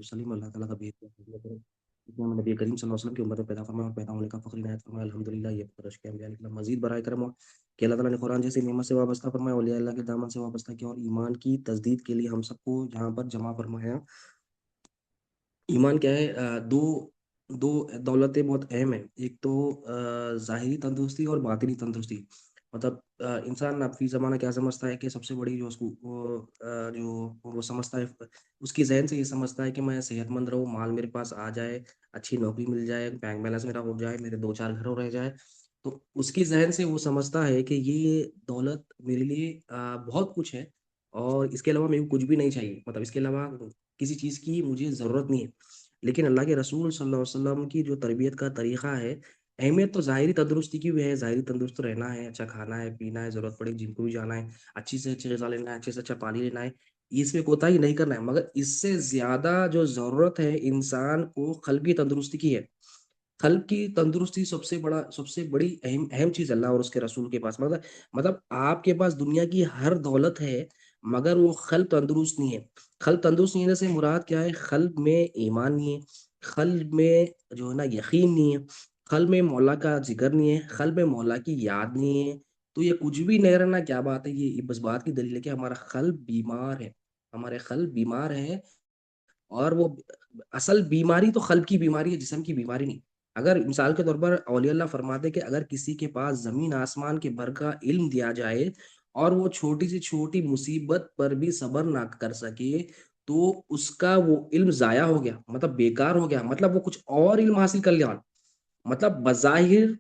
वसल्लम। अल्लाह ताला का बेहद करे जितना में नबी करीम सल्लल्लाहु अलैहि वसल्लम की उम्मत में पैदा फरमाया और पैदा होने का फ़ख्र इनायत फरमाया। अल्हम्दुलिल्लाह ये तरश के अम्बिया निकला मज़ीद बराए करम हुआ कि अल्लाह ताला ने कुरान जैसी नेमत से वाबस्ता फरमाया, औलिया अल्लाह के दामन से वाबस्ता किया और ईमान की तस्दीद के लिए हम सबको यहाँ पर जमा फरमाया। ईमान क्या है? दो दो दौलतें बहुत अहम है। एक तो ज़ाहिरी तंदुरुस्ती और बातिनी तंदुरुस्ती। मतलब इंसान अब फ़ी ज़माना क्या समझता है कि सबसे बड़ी जो उसको जो वो समझता है, उसकी ज़हन से ये समझता है कि मैं सेहतमंद रहूँ, माल मेरे पास आ जाए, अच्छी नौकरी मिल जाए, बैंक बैलेंस मेरा हो जाए, मेरे 2-4 घर रह जाए। तो उसकी ज़हन से वो समझता है कि ये दौलत मेरे लिए बहुत कुछ है और इसके अलावा मेरे को कुछ भी नहीं चाहिए। मतलब इसके अलावा किसी चीज़ की मुझे ज़रूरत नहीं है। लेकिन अल्लाह के रसूल सल्लल्लाहु अलैहि वसल्लम की जो तरबियत का तरीक़ा है, अहमियत तो ज़ाहिरी तंदुरुस्ती की भी है, ज़ाहिरी तंदुरुस्त रहना है, अच्छा खाना है, पीना है, ज़रूरत पड़े जिम को भी जाना है, अच्छी से अच्छी ग़िज़ा लेना है, अच्छे से अच्छा पानी लेना है, इसमें कोताही नहीं करना है। मगर इससे ज़्यादा जो ज़रूरत है इंसान को क़ल्बी तंदुरुस्ती की है। क़ल्ब की तंदुरुस्ती सबसे बड़ी अहम अहम चीज़ अल्लाह और उसके रसूल के पास। मतलब आपके पास दुनिया की हर दौलत है, मगर वो क़ल्ब तंदुरुस्त नहीं है। क़ल्ब तंदुरुस्त नहीं होने से मुराद क्या है? क़ल्ब में ईमान नहीं है, क़ल्ब में जो है ना यकीन नहीं है, क़ल्ब में मौला का ज़िक्र नहीं है, क़ल्ब में मौला की याद नहीं है, तो ये कुछ भी नहीं रहना क्या बात है? ये बस बात की दलील है कि हमारा क़ल्ब बीमार है। हमारे क़ल्ब बीमार है और वो असल बीमारी तो क़ल्ब की बीमारी है, जिस्म की बीमारी नहीं। अगर मिसाल के तौर पर औलिया अल्लाह फरमाते हैं कि अगर किसी के पास ज़मीन आसमान के भर का इल्म दिया जाए और वो छोटी से छोटी मुसीबत पर भी सब्र ना कर सके, तो उसका वो इल्म ज़ाया हो गया, मतलब बेकार हो गया, मतलब वो कुछ और इल्म हासिल कर लिया। मतलब बज़ाहिर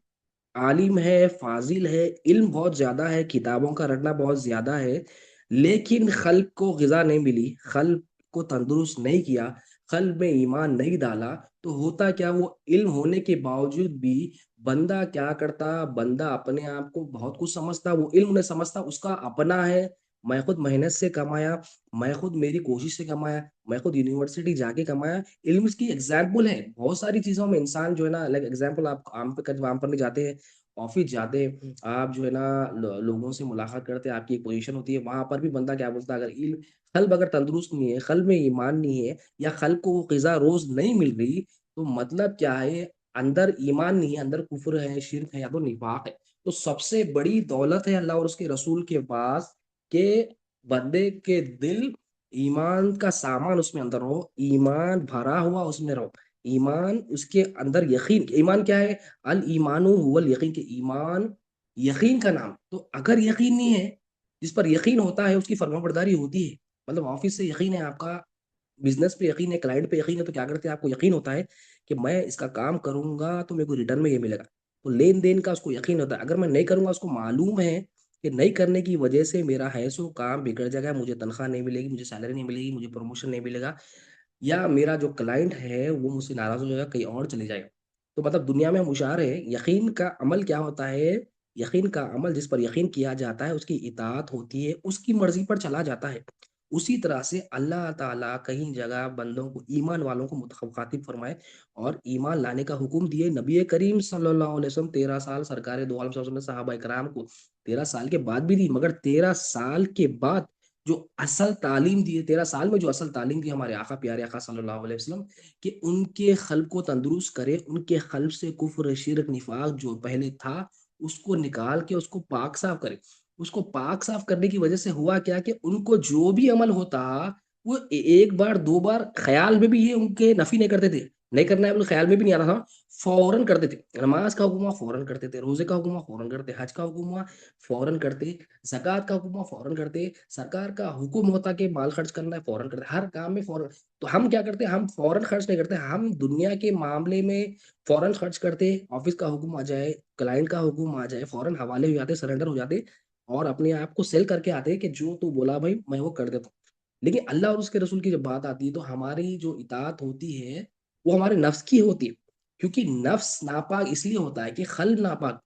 आलिम है, फ़ाज़िल है, इल्म बहुत ज़्यादा है, किताबों का रटना बहुत ज़्यादा है, लेकिन क़ल्ब को ग़िज़ा नहीं मिली, क़ल्ब को तंदुरुस्त नहीं किया, क़ल्ब में ईमान नहीं डाला, तो होता क्या? वो इल्म होने के बावजूद भी बंदा क्या करता? बंदा अपने आप को बहुत कुछ समझता, वो इल्म नहीं समझता उसका अपना है, मैं खुद मेहनत से कमाया, मैं खुद मेरी कोशिश से कमाया, मैं खुद यूनिवर्सिटी जाके कमाया। इल्म इसकी एग्ज़ाम्पल है, बहुत सारी चीज़ों में इंसान जो है ना लाइक एग्ज़ाम्पल आप काम पढ़ने जाते हैं, ऑफ़िस जाते हैं, आप जो है ना लोगों से मुलाकात करते हैं, आपकी एक पोज़ीशन होती है, वहाँ पर भी बंदा क्या बोलता है अगर क़ल्ब अगर तंदुरुस्त नहीं है, क़ल्ब में ईमान नहीं है या क़ल्ब को वो ग़िज़ा रोज़ नहीं मिल रही, तो मतलब क्या है? अंदर ईमान नहीं है, अंदर कुफ़्र है, शिर्क है या तो निफ़ाक़ है। तो सबसे बड़ी दौलत है अल्लाह और उसके रसूल के पास के बंदे के दिल ईमान का सामान उसमें अंदर हो, ईमान भरा हुआ उसमें रहो। ईमान उसके अंदर यकीन ईमान क्या है? अल ईमानु हुवल यकीन कि ईमान यकीन का नाम। तो अगर यकीन नहीं है, जिस पर यकीन होता है उसकी फर्माबरदारी होती है। मतलब ऑफ़िस से यकीन है आपका, बिज़नेस पे यकीन है, क्लाइंट पे यकीन है, तो क्या करते हैं आपको यकीन होता है कि मैं इसका काम करूँगा तो मेरे को रिटर्न में ये मिलेगा। तो लेन-देन का उसको यकीन होता है, अगर मैं नहीं करूँगा उसको मालूम है कि नहीं करने की वजह से मेरा है सो काम बिगड़ जाएगा, मुझे तनख्वाह नहीं मिलेगी, मुझे सैलरी नहीं मिलेगी, मुझे प्रमोशन नहीं मिलेगा या मेरा जो क्लाइंट है वो मुझसे नाराज़ हो जाएगा, कहीं और चले जाएगा। तो मतलब दुनिया में हम होशियार हैं, यकीन का अमल क्या होता है? यकीन का अमल जिस पर यकीन किया जाता है, उसकी इताअत होती है, उसकी मर्ज़ी पर चला जाता है। उसी तरह से अल्लाह ताला कहीं जगह बंदों को ईमान वालों को मुखातिब फरमाए और ईमान लाने का हुक्म दिए। नबी करीम सल्लल्लाहु अलैहि वसल्लम 13 साल सरकारे दो आलम सल्लल्लाहु अलैहि वसल्लम ने सहाबा इकराम को 13 साल के बाद भी दी, मगर 13 साल के बाद जो असल तालीम दी है, 13 साल में जो असल तालीम दी हमारे आका प्यारे आका सल्लल्लाहु अलैहि वसल्लम कि उनके क़ल्ब को तंदुरुस्त करे, उनके क़ल्ब से कुफ़्र, शिर्क, निफ़ाक़ जो पहले था, उसको निकाल के उसको पाक साफ़ करे। उसको पाक साफ़ करने की वजह से हुआ क्या कि उनको जो भी अमल होता, वो एक बार, 2 बार ख़्याल में भी ये उनके नफ़ी नहीं करते थे। नहीं करना है बोले ख़्याल में भी नहीं आ रहा था, फ़ौरन करते थे। नमाज़ का हुक्म हुआ फ़ौरन करते थे, रोज़े का हुक्म हुआ फ़ौरन करते, हज का हुक्म हुआ फ़ौरन करते, ज़कात का हुक्म हुआ फ़ौरन करते, सरकार का हुक्म होता कि माल खर्च करना है फ़ौरन करते, हर काम में फ़ौरन। तो हम क्या करते हैं, हम फ़ौरन खर्च नहीं करते, हम दुनिया के मामले में फ़ौरन खर्च करते, ऑफ़िस का हुक्म आ जाए, क्लाइंट का हुक्म आ जाए, फ़ौरन हवाले हो जाते, सरेंडर हो जाते और अपने आप को सेल करके आते हैं कि जो तू बोला भाई मैं वो कर देता हूँ। लेकिन अल्लाह और उसके रसूल की जब बात आती है तो हमारी जो इताअत होती है, वो हमारे नफ्स की होती है। क्योंकि नफ्स नापाक इसलिए होता है कि क़ल्ब नापाक,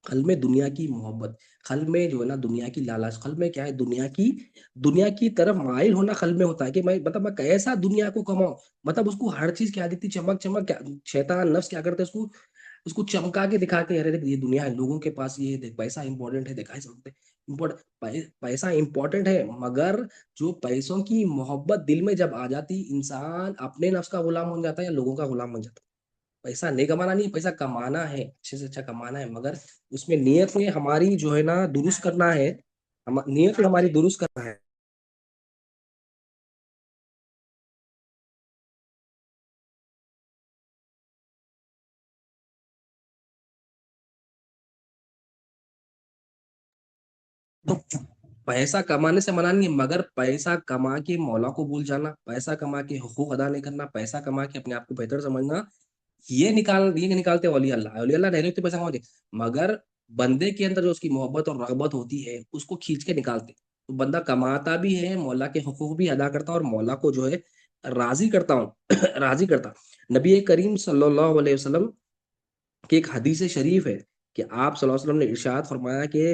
क़ल्ब में दुनिया की मोहब्बत, क़ल्ब में जो है ना दुनिया की लालच, क़ल्ब में क्या है दुनिया की तरफ माइल होना क़ल्ब में होता है कि मैं कैसा दुनिया को कमाऊँ। मतलब उसको हर चीज़ क्या दिखती चमक-चमक क्या शैतान नफ्स क्या करता है उसको चमका के दिखा के अरे देख ये दुनिया है, लोगों के पास ये देख पैसा इंपॉर्टेंट है, दिखाई सकते हैं। पैसा इंपॉर्टेंट है, मगर जो पैसों की मोहब्बत दिल में जब आ जाती, इंसान अपने नफ्स का गुलाम बन जाता है या लोगों का गुलाम बन जाता है। पैसा नहीं कमाना नहीं, पैसा कमाना है, अच्छे से अच्छा कमाना है, मगर उसमें नियत में हमारी जो है ना दुरुस्त करना है। नियत में हमारी दुरुस्त करना है। तो पैसा कमाने से मना नहीं है, मगर पैसा कमा के मौला को भूल जाना, पैसा कमा के हुकूक अदा नहीं करना, पैसा कमा के अपने आप को बेहतर समझना, ये निकालते वली अल्लाह। वली अल्लाह डायरेक्ट पैसा कमाते, मगर बंदे के अंदर जो उसकी मोहब्बत और रगबत होती है उसको खींच के निकालते। तो बंदा कमाता भी है, मौला के हुकूक भी अदा करता और मौला को जो है राजी करता हूँ राजी करता। नबी करीम सल्लल्लाहु अलैहि वसल्लम की एक हदीस शरीफ है कि आप सल्लल्लाहु अलैहि वसल्लम ने इरशाद फरमाया कि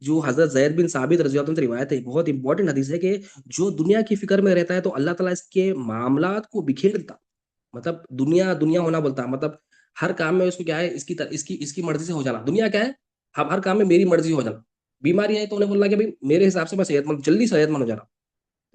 जो हजरत जैद बिन साबित रजी अल्लाह अन्हु से रिवायत है, बहुत इंपॉर्टेंट हदीस है कि जो दुनिया की फिक्र में रहता है तो अल्लाह ताला इसके मामलात को बिखेर देता। मतलब दुनिया दुनिया होना बोलता है, मतलब हर काम में उसको क्या है, इसकी इसकी मर्जी से हो जाना। दुनिया क्या है, हम हर काम में मेरी मर्जी हो जाना। बीमारी है तो उन्हें बोलना कि भाई मेरे हिसाब से मैं सेहतमंद, जल्दी सेहतमंद हो जाना।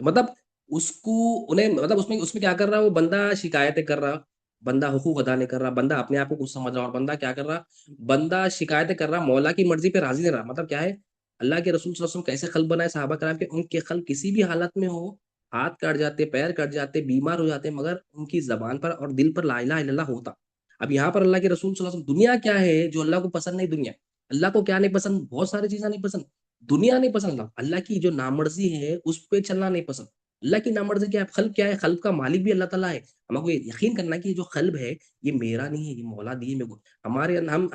मतलब उसको उन्हें मतलब उसमें उसमें क्या कर रहा है वो बंदा, शिकायतें कर रहा, बंदा हुकूक अदा नहीं कर रहा, बंदा अपने आप को कुछ समझ रहा, और बंदा क्या कर रहा, बंदा शिकायतें कर रहा, मौला की मर्जी पे राजी नहीं रहा। मतलब क्या है, अल्लाह के रसूल सल्लल्लाहु अलैहि वसल्लम कैसे खल्क बनाए साहबा कराम के, उनके खल्क किसी भी हालत में हो, हाथ कट जाते, पैर कट जाते, बीमार हो जाते, मगर उनकी जबान पर और दिल पर ला इलाहा इल्लल्लाह होता। अब यहाँ पर अल्लाह के रसूल सल्लल्लाहु अलैहि वसल्लम, दुनिया क्या है जो अल्लाह को पसंद नहीं, दुनिया अल्लाह को क्या नहीं पसंद, बहुत सारी चीजें नहीं पसंद। दुनिया नहीं पसंद, अल्लाह अल्लाह की जो नामर्जी है उस पे चलना नहीं पसंद। अल्लाह की नामर्जी क्या है, खल्क क्या है, खल्क का मालिक भी अल्लाह ताला है। हमको ये यकीन करना है कि जो खल्ब है ये मेरा नहीं है, ये मौला दिए मेरे को।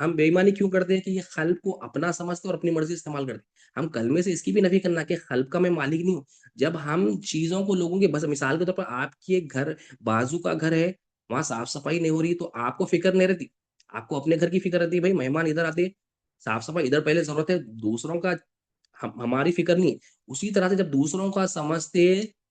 हम बेईमानी क्यों करते हैं कि ये खल्ब को अपना समझते और अपनी मर्जी से इस्तेमाल करते हैं। हम कलमे से इसकी भी नफी करना कि खल्ब का मैं मालिक नहीं हूँ। जब हम चीजों को लोगों के, बस मिसाल के तौर पर आपकी एक घर, बाजू का घर है, वहां साफ सफाई नहीं हो रही तो आपको फिक्र नहीं रहती। आपको अपने घर की फिक्र रहती है, भाई मेहमान इधर आते, साफ सफाई इधर पहले जरूरत है, दूसरों का हमारी फिक्र नहीं है। उसी तरह से जब दूसरों का समझते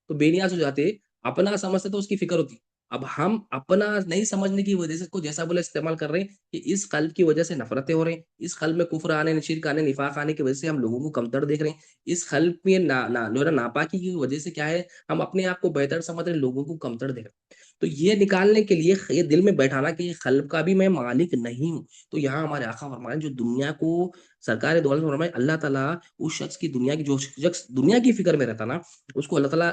तो बेनियाज हो जाते, अपना समझते तो उसकी फिक्र होती। अब हम अपना नहीं समझने की वजह से इसको जैसा बोले इस्तेमाल कर रहे हैं कि इस कल्ब की वजह से नफरतें हो रही हैं, इस कल्ब में कुफ्र आने, शिर्क आने, निफाक आने की वजह से हम लोगों को कमतर देख रहे हैं, इस कल्ब में जो है ना नापाकी की वजह से क्या है, हम अपने आप को बेहतर समझ रहे हैं, लोगों को कमतर देख रहे हैं। तो ये निकालने के लिए ये दिल में बैठाना कि ये कल्ब का भी मैं मालिक नहीं हूँ। तो यहाँ हमारे आका फरमाए जो दुनिया को, सरकार दौलत फरमाए अल्लाह ताला उस शख्स की, दुनिया की जो शख्स दुनिया की फिक्र में रहता ना, उसको अल्लाह ताला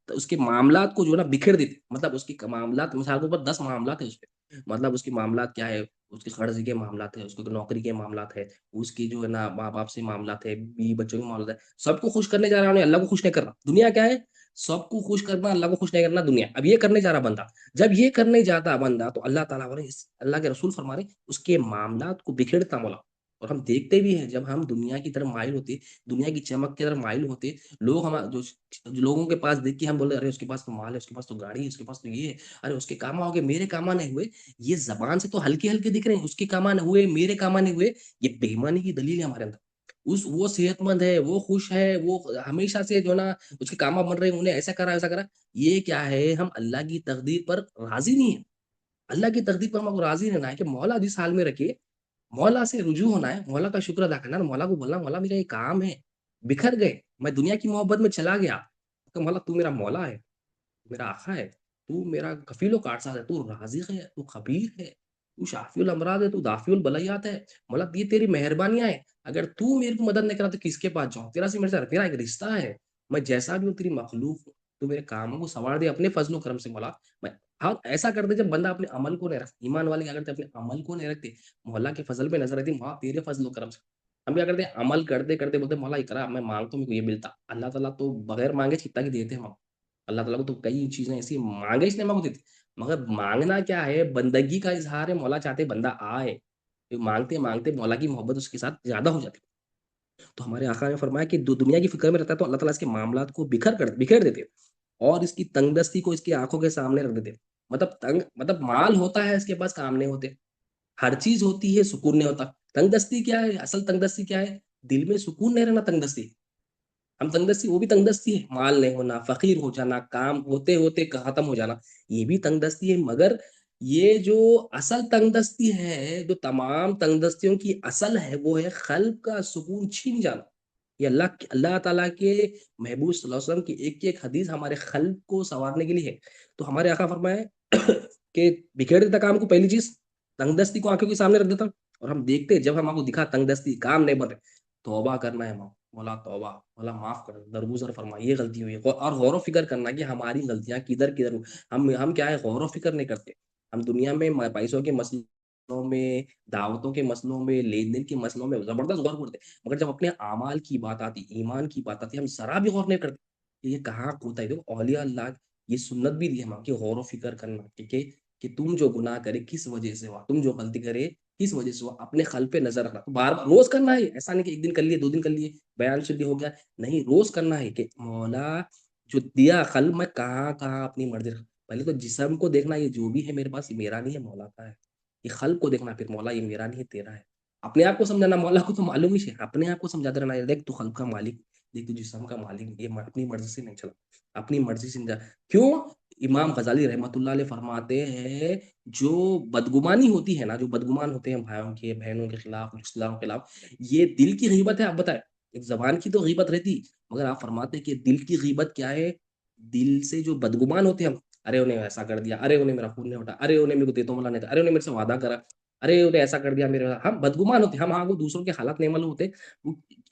तो उसके मामलात को जो है ना बिखेर देते। मतलब उसकी मामलात, मिसाल के ऊपर 10 मामलात है उसपे, मतलब उसकी मामलात क्या है, उसके कर्ज के मामलात है, उसके नौकरी के मामलात है, उसकी जो है ना माँ बाप से मामलात है, बीवी बच्चों के मामलात है, सबको खुश करने जा रहा है, अल्लाह को खुश नहीं कर रहा। दुनिया क्या है, सबको खुश करना, अल्लाह को खुश नहीं करना दुनिया। अब ये करने जा रहा बंदा, जब ये करने जाता बंदा तो अल्लाह ताला बोले, अल्लाह के रसूल फरमा रहे उसके मामलात को बिखेरता मौला। और हम देखते भी हैं जब हम दुनिया की तरफ माइल होते, दुनिया की चमक की तरफ माइल होते, लोग हम जो लोगों के पास देख के हम बोले अरे उसके पास तो माल है, उसके पास तो गाड़ी है, उसके पास तो ये है, अरे उसके कामा हो गए, मेरे कामा नहीं हुए। ये जबान से तो हल्के हल्के दिख रहे हैं, उसके कामा नहीं हुए, मेरे कामा नहीं हुए। ये बेईमानी की दलील है हमारे अंदर। उस वो सेहतमंद है, वो खुश है, वो हमेशा से जो ना उसके कामा बन रहे हैं, उन्हें ऐसा करा वैसा करा। ये क्या है, हम अल्लाह की तकदीर पर राजी नहीं है। अल्लाह की तकदीर पर हमको राजी रहना है कि मौला जिस हाल में रखे, मौला से रुजू होना है, मौला का शुक्र अदा करना है, मौला को बोलना मौला मेरा ये काम है, बिखर गए, मैं दुनिया की मोहब्बत में चला गया, तो मौला तू मेरा मौला है, मेरा आका है, तू मेरा कफीलो कारसाज है, तू राज़िक़ है, तू खबीर है, तू शाफ़िउल अमराद है, तू दाफ़िउल बलैयात है। मतलब ये तेरी मेहरबानियाँ हैं। अगर तू मेरी मदद नहीं करा तो किसके पास जाऊँ? तेरा से मेरे साथ तेरा एक रिश्ता है। मैं जैसा भी हूँ तेरी मखलूक हूँ। तू मेरे कामों को सँवार दे अपने फ़ज़्ल-ओ करम से मौला। मैं हाँ, ऐसा कर दे जब बंदा अपने अमल को नहीं रखता। ईमान वाले क्या करते हैं, अपने अमल को नहीं रखते। मौला के फ़ज़ल पे नज़र रहती है, मौला तेरे फ़ज़्ल-ओ करम से। हम क्या करते हैं, अमल करते-करते बोलते हैं मौला इकरा, मैं माँगता हूँ मेरे को ये मिलता। अल्लाह ताला तो बगैर माँगे कितना ही देते हैं हम। अल्लाह ताला को तो कई चीज़ें ऐसी माँगे इसने मौत देती। मगर माँगना क्या है, बंदगी का इज़हार है, मौला चाहते बंदा आए। फिर माँगते-माँगते मौला की मोहब्बत उसके साथ ज़्यादा हो जाती है। तो हमारे आका ने फरमाया कि दु दुनिया की फ़िक्र में रहता है तो अल्लाह ताला इसके मामलात को बिखेर देते हैं और इसकी तंगदस्ती को इसकी आँखों के सामने रख देते हैं। मतलब माल होता है इसके पास, काम नहीं होते। हर चीज़ होती है, सुकून नहीं होता। तंगदस्ती क्या है, असल तंगदस्ती क्या है? दिल में सुकून नहीं रहना तंगदस्ती। हम तंगदस्ती, वो भी तंगदस्ती है, माल नहीं होना, फ़कीर हो जाना, काम होते-होते ख़त्म हो जाना, ये भी तंगदस्ती है। मगर ये जो असल तंगदस्ती है, जो तमाम तंगदस्तियों की असल है, वो है क़ल्ब का सुकून छिन जाना। ये अल्लाह अल्लाह ताला के महबूब सल्लल्लाहु अलैहि वसल्लम की एक-एक हदीस हमारे क़ल्ब को सँवारने के लिए है। तो हमारे आका फरमाए कि बिखेर देता काम को, पहली चीज़, तंगदस्ती को आँखों के सामने रख देता, और हम देखते हैं जब हम आपको दिखा तंगदस्ती, काम नहीं बन रहे, तौबा करना है मौला तौबा, मौला माफ़ कर, दरगुज़र फरमा, ये गलती हुई है। और गौर व फ़िक्र करना कि हमारी गलतियाँ किधर-किधर हुई। हम क्या है, गौर व फ़िक्र नहीं करते। हम दुनिया में पैसों के मसलों में, दावतों के मसलों में, लेन-देन के मसलों में ज़बरदस्त गौर करते हैं। मगर जब अपने अमाल की बात आती, ईमान की बात आती है, हम ज़रा भी गौर नहीं करते। कि ये कहाँ खोता है। देखो औलिया अल्लाह ये सुन्नत भी दी है हमें कि गौर व फ़िक्र करना, कि तुम जो गुनाह करे किस वजह से हुआ, तुम जो गलती करे किस वजह से हुआ, अपने क़ल्ब पे नज़र रखना। तो बार-बार रोज़ करना है, ऐसा नहीं कि 1 दिन कर लिए, 2 दिन कर लिए, बयान सुन लिया हो गया। नहीं, रोज़ करना है कि मौला जो दिया क़ल्ब में कहाँ-कहाँ अपनी मर्ज़ी रख। पहले तो जिस्म को देखना, ये जो भी है मेरे पास ये मेरा नहीं है, मौला का है। ये क़ल्ब को देखना, फिर मौला ये मेरा नहीं है, तेरा है। अपने आप को समझाना, मौला को तो मालूम ही है, अपने आप को समझाते रहना, देख तू क़ल्ब का मालिक, देख तू जिस्म का मालिक, ये अपनी मर्ज़ी से नहीं चला, अपनी मर्ज़ी से नहीं जा। क्यों? इमाम ग़ज़ाली रहमतुल्लाह अलैह फरमाते हैं, जो बदगुमानी होती है ना, जो बदगुमान होते हैं भाइयों के, बहनों के खिलाफ, रिश्तेदारों के खिलाफ, ये दिल की ग़ीबत है, आप बताएँ? एक ज़बान की तो ग़ीबत रहती, मगर आप फरमाते हैं कि दिल की ग़ीबत क्या है? दिल से जो बदगुमान होते हैं हम, अरे उन्हें ऐसा कर दिया, अरे उन्हें मेरा फ़ोन नहीं उठाया, अरे उन्हें मेरे को दे-दो मौला नहीं था, अरे उन्हें मेरे से वादा करा, अरे उन्हें ऐसा कर दिया मेरे, हम बदगुमान होते हैं, हम को दूसरों के हालात नहीं मालूम होते।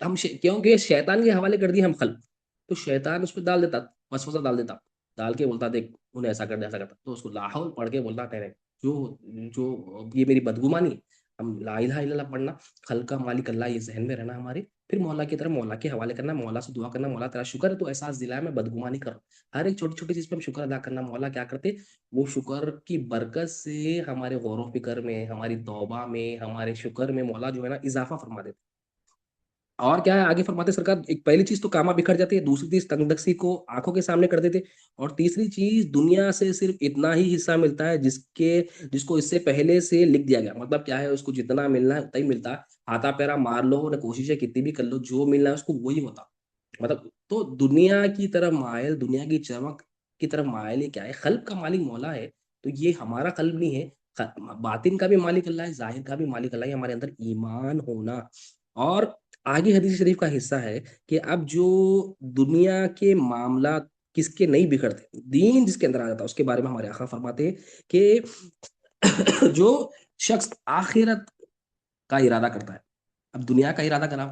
हम क्योंकि शैतान के हवाले कर दिए हम क़ल्ब, तो शैतान उसपे डाल देता, वसवसा डाल देता, डाल के बोलता देख उन्हें ऐसा कर दिया, ऐसा करता। तो उसको ला हौल पढ़ के बोलना, नहीं, नहीं, जो जो ये मेरी बदगुमानी है, हम ला इलाहा इल्लल्लाह पढ़ना, क़ल्ब का मालिक अल्लाह ये ज़हन में रहना हमारे, फिर मौला की तरफ, मौला के हवाले करना, मौला से दुआ करना, मौला तेरा शुक्र है तू एहसास दिलाया मैं बदगुमानी कर रहा हूँ। हर एक छोटी-छोटी चीज़ पे हम शुक्र अदा करना, मौला क्या करते, वो शुक्र की बरकत से हमारे गौर व फ़िक्र में, हमारी तौबा में, हमारे शुक्र में मौला जो है ना इज़ाफ़ा फरमा देते। और क्या है आगे फरमाते सरकार, एक पहली चीज़ तो कामा बिखर जाती है, दूसरी चीज़ तंगदस्ती को आँखों के सामने कर देते, और तीसरी चीज़ दुनिया से सिर्फ़ इतना ही हिस्सा मिलता है जिसको इससे पहले से लिख दिया गया। मतलब क्या है, उसको जितना मिलना है उतना ही मिलता है। हाथा-पैरा मार लो न कोशिशें कितनी भी कर लो, जो मिलना है उसको वही होता। मतलब तो दुनिया की तरफ माइल, दुनिया की चमक की तरफ माइल ये क्या है? क़ल्ब का मालिक मौला है, तो ये हमारा क़ल्ब नहीं है। बातिन का भी मालिक अल्लाह है, ज़ाहिर का भी मालिक अल्लाह है, हमारे अंदर ईमान होना। और आगे हदीस शरीफ का हिस्सा है कि अब जो दुनिया के मामलात किसके नहीं बिगड़ते, दीन जिसके अंदर आ जाता है, उसके बारे में हमारे आका फरमाते हैं कि जो शख्स आखिरत का इरादा करता है, अब दुनिया का इरादा करा,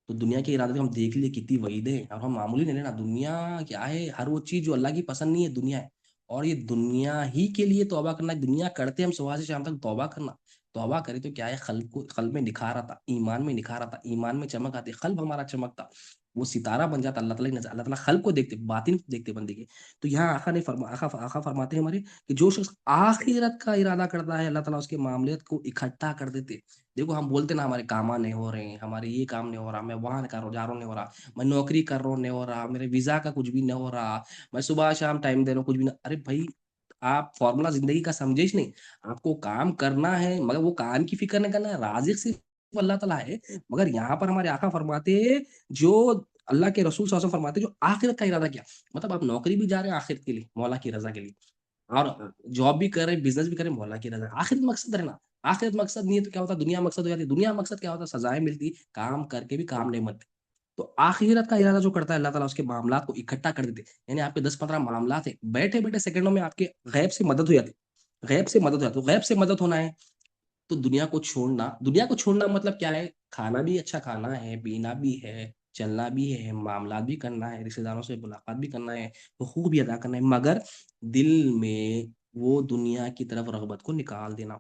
तो दुनिया के इरादे में हम देख लिए कितनी वईदें हैं, और हम मामूली नहीं लेना। दुनिया क्या है, हर वो चीज़ जो अल्लाह की पसंद नहीं है, दुनिया है। और ये दुनिया ही के लिए तौबा करना है, दुनिया करते हम सुबह से शाम तक तौबा करना। तौबा करें तो क्या है, क़ल्ब में निखार आता, ईमान में निखार आता, ईमान में चमक आती, क़ल्ब हमारा चमकता। वो सितारा बन जाता, अल्लाह ताला की नज़र, अल्लाह ताला क़ल्ब को देखते, बातिन को देखते बंदे के। तो यहाँ आका फरमाते हैं हमारे कि जो शख्स आखिरत का इरादा करता है, अल्लाह ताला उसके मामलात को इकट्ठा कर देते। देखो हम बोलते ना हमारे कामा नहीं हो रहे हैं, हमारे ये काम नहीं हो रहा, मैं वहाँ कर रहा हूँ, जा रहा हूँ, नहीं हो रहा, मैं नौकरी कर रहा हूँ, नहीं हो रहा, मेरे वीज़ा का कुछ भी नहीं हो रहा, मैं सुबह-शाम टाइम दे रहा हूँ, कुछ भी नहीं। अरे भाई, आप फ़ॉर्मूला ज़िंदगी का समझे ही नहीं। आपको काम करना है, मगर वो काम की फ़िक्र नहीं करना है, राज़िक़ सिर्फ़ अल्लाह ताला है। मगर यहाँ पर हमारे आका फरमाते हैं, जो अल्लाह के रसूल सल्लल्लाहु अलैहि वसल्लम फरमाते हैं, जो आखिरत का इरादा किया, मतलब आप नौकरी भी जा रहे हैं आखिरत के लिए, मौला की रज़ा के लिए। और जॉब भी कर रहे हैं, बिज़नेस भी कर रहे हैं, मौला की रज़ा। आखिरत मकसद है ना, आखिरत मकसद नहीं है तो क्या होता है, दुनिया मकसद हो जाती है। दुनिया मकसद क्या होता है, सज़ाएँ मिलती, काम करके भी काम नहीं बनते। तो आखिरत का इरादा जो करता है, अल्लाह ताला उसके मामलात को इकट्ठा कर देते। यानी आपके 10-15 मामलात हैं, बैठे-बैठे सेकंडों में आपके गैब से मदद हो जाती है। गैब से मदद हो जाती है, तो गैब से मदद होना है, तो दुनिया को छोड़ना मतलब क्या है? खाना भी अच्छा खाना है, पीना भी है, चलना भी है, मामलात भी करना है, रिश्तेदारों से मुलाकात भी करना है, हुकूक भी अदा करना है, मगर दिल में वो दुनिया की तरफ रग़बत को निकाल देना।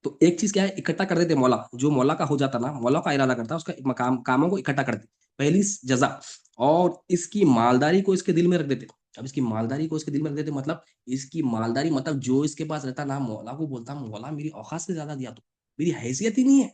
तो एक चीज़ क्या है, इकट्ठा कर देते मौला, जो मौला का हो जाता ना, मौला का इरादा करता है, उसका मकाम कामों को इकट्ठा कर देते। पहली जज़ा, और इसकी मालदारी को इसके दिल में रख देते। अब इसकी मालदारी को इसके दिल में रख देते मतलब, इसकी मालदारी मतलब जो इसके पास रहता ना, मौला को बोलता, मौला मेरी औकात से ज़्यादा दिया तू, मेरी हैसियत ही नहीं है,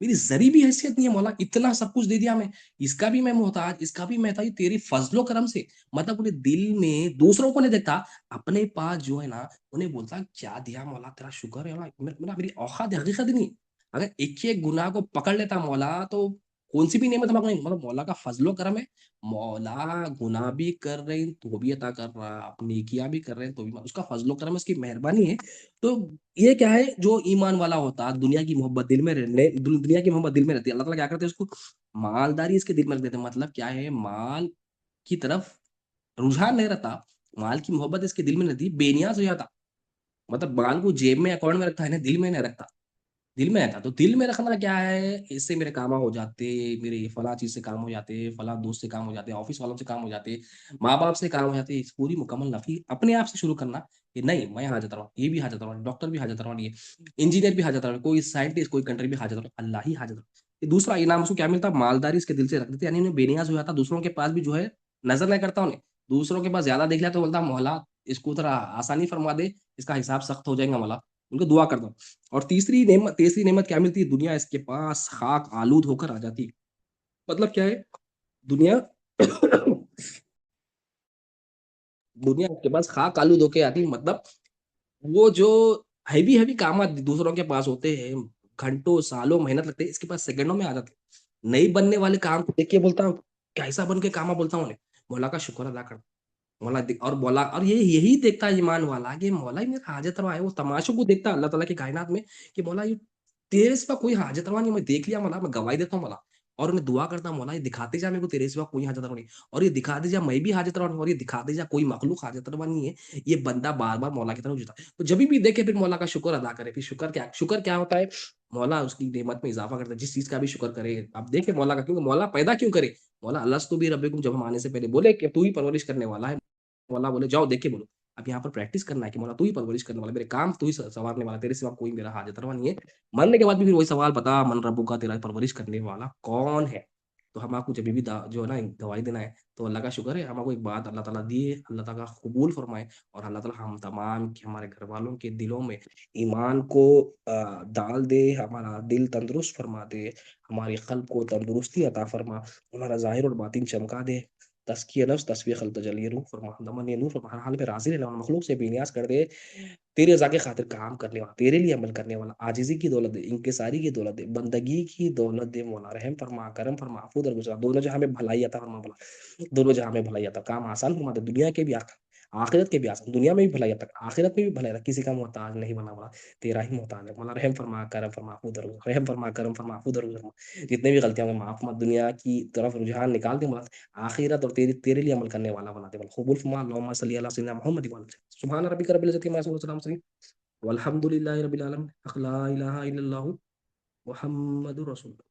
मेरी ज़री भी हैसियत नहीं है मौला, इतना सब कुछ दे दिया मैं, इसका भी मैं मोहताज, इसका भी मैं था, ये तेरे फ़ज़्ल-ओ करम से। मतलब उन्हें दिल में दूसरों को नहीं देखता, अपने पास जो है ना, उन्हें बोलता क्या दिया मौला, तेरा शुक्र है मौला, मेरी औकात हकीकत ही नहीं। अगर एक ही एक गुनाह को पकड़ लेता मौला, तो कौन-सी भी नेमत हमें नहीं, मतलब मौला का फ़ज़्ल-ओ करम है। मौला गुनाह भी कर रहे हैं तो भी अता कर रहा है, आप नेकियां भी कर रहे हैं तो भी, उसका फ़ज़्ल-ओ करम है, उसकी मेहरबानी है। तो ये क्या है, जो ईमान वाला होता, दुनिया की मोहब्बत दिल में रहती है, अल्लाह ताला क्या करते हैं उसको, मालदारी इसके दिल में रख देते हैं। मतलब क्या है, माल की तरफ रुझान नहीं रहता, माल की मोहब्बत इसके दिल में नहीं रहती, बेनियाज हो जाता। मतलब माल को जेब में अकाउंट में रखता है ना, दिल में नहीं रखता। दिल में रहता, तो दिल में रखना क्या है, इससे मेरे काम हो जाते, मेरे फला चीज से काम हो जाते, फला दोस्त से काम हो जाते, ऑफिस वालों से काम हो जाते, माँ बाप से काम हो जाते। इस पूरी मुकम्मल नफी अपने आप से शुरू करना कि नहीं मैं हाजिर रहा, ये भी हाजिर रहा, डॉक्टर भी हाजिर रहा, ये इंजीनियर भी हाजिर रहा, कोई साइंटिस्ट कोई कंट्री भी हाजिर रहा, अल्लाह ही हाजिर रहा। ये दूसरा इनाम उसको क्या मिलता, मालदारी इसके दिल से रख देते, यानी उन्हें बेनियाज हो जाता, दूसरों के पास भी जो है नजर नहीं करता उन्हें। दूसरों के पास ज्यादा देख लिया तो बोलता मौला इसको थोड़ा आसानी फरमा दे, इसका हिसाब सख्त हो जाएगा मौला, उनको दुआ करता हूँ। और तीसरी नेमत क्या मिलती है, दुनिया इसके पास खाक आलूद होकर आ जाती है। मतलब क्या है, दुनिया दुनिया इसके पास खाक आलूद होकर आती है। मतलब वो जो हैवी हैवी काम दूसरों के पास होते हैं, घंटों सालों मेहनत लगते हैं, इसके पास सेकंडों में आ जाते हैं। नहीं बनने वाले काम को देख के बोलता हूँ कैसा बन के काम, बोलता हूँ उन्हें मौला का शुक्र अदा कर। और मौला, और ये यही देखता है ईमान वाला कि मौला ही मेरा हाजत रवा है। वो तमाशों को देखता है अल्लाह ताला की कायनात में कि मौला ये तेरे सिवा कोई हाजत रवा नहीं, मैं देख लिया मौला, मैं गवाही देता हूँ मौला। और उन्हें दुआ करता हूँ मौला ये दिखाते जा मेरे को तेरे सिवा कोई हाजत रवा नहीं, और ये दिखा दे जा मैं भी हाजत रवा नहीं, और ये दिखा दे जा कोई मखलूक हाजत रवा नहीं है। ये बंदा बार बार मौला की तरफ जुटा है। तो जब भी देखे फिर मौला का शुक्र अदा करे। फिर शुक्र क्या होता है, मौला उसकी नेमत में इजाफा करता है, जिस चीज का भी शुक्र करे। आप देखें मौला का, क्योंकि मौला पैदा क्यों करे, मौला अलस्तु भी रब्बिकुम जब हम आने से पहले बोले कि तू ही परवरिश करने वाला है। मौला बोले जाओ देख के बोलो। अब यहाँ पर प्रैक्टिस करना है कि मौला तू ही परवरिश करने वाला, मेरे काम तू ही संवारने वाला, तेरे सिवा कोई मेरा हाजत रवा नहीं है। मरने के बाद भी फिर वही सवाल, बता मन रब्बू का, तेरा परवरिश करने वाला कौन है। तो हम आपको जब भी जो है ना गवाही देना है, तो अल्लाह का शुक्र है हम आपको एक बात अल्लाह ताला दिए, अल्लाह ताला कबूल फरमाए। और अल्लाह ताला हम तमाम के हमारे घर वालों के दिलों में ईमान को डाल दे, हमारा दिल तंदुरुस्त फरमा दे, हमारी कल्ब को तंदुरुस्ती अता फरमा, हमारा ज़ाहिर और बातिन चमका दे। तज़किया नफ्स तस्फ़िया क़ल्ब तजल्ली रूह फरमा, दमन ये नूर फरमा, हर हाल में राज़ी रहना, मखलूक से बेनियाज़ कर दे। तेरी रज़ा के खातिर काम करने वाला, तेरे लिए अमल करने वाला, आजिज़ी की दौलत दे, इंकिसारी की दौलत दे, बंदगी की दौलत दे मौला, रहम फरमा, करम फरमा, अफ़ू दरगुज़र, दोनों जहाँ में भलाई अता फरमा मौला, दोनों जहाँ में भलाई अता, काम आसान फरमा दे, दुनिया के भी आखिरत के भी आसान, दुनिया में भी भलाई अता, आखिरत में भी भलाई अता, किसी का मोहताज नहीं बना मौला, तेरा ही मोहताज है मौला, रहम फरमा, करम फरमा, अफ़ू दरगुज़र, रहम फरमा, करम फरमा, अफ़ू दरगुज़र, जितने भी गलतियाँ होंगी माफ़ फरमा, दुनिया की तरफ रुझान निकाल दे मौला, आखिरत और तेरे तेरे लिए अमल करने वाला बना दे मौला, कबूल फरमा, अल्लाहुम्मा सल्लि अला सय्यिदिना मुहम्मद व अला सुब्हान रब्बिका रब्बिल इज़्ज़ति अम्मा यसिफून व सलामुन अलल वल्हम्दुलिल्लाहि रब्बिल आलमीन, ला इलाहा इल्लल्लाहु मुहम्मदुर रसूलुल्लाह।